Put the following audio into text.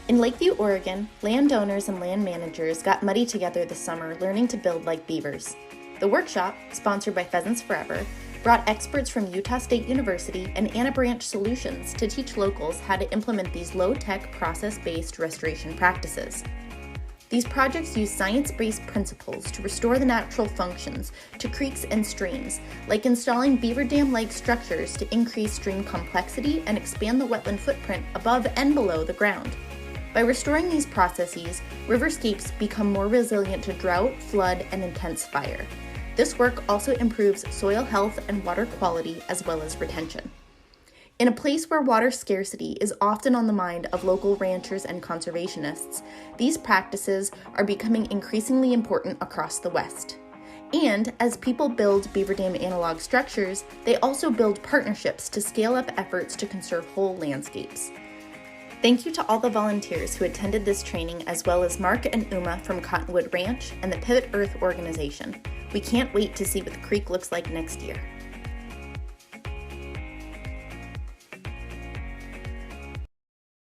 In Lakeview, Oregon, landowners and land managers got muddy together this summer learning to build like beavers. The workshop, sponsored by Pheasants Forever, brought experts from Utah State University and Anna Branch Solutions to teach locals how to implement these low-tech, process-based restoration practices. These projects use science-based principles to restore the natural functions to creeks and streams, like installing beaver dam-like structures to increase stream complexity and expand the wetland footprint above and below the ground. By restoring these processes, riverscapes become more resilient to drought, flood, and intense fire. This work also improves soil health and water quality as well as retention. In a place where water scarcity is often on the mind of local ranchers and conservationists, these practices are becoming increasingly important across the West. And as people build beaver dam analog structures, they also build partnerships to scale up efforts to conserve whole landscapes. Thank you to all the volunteers who attended this training, as well as Mark and Uma from Cottonwood Ranch and the Pivot Earth organization. We can't wait to see what the creek looks like next year.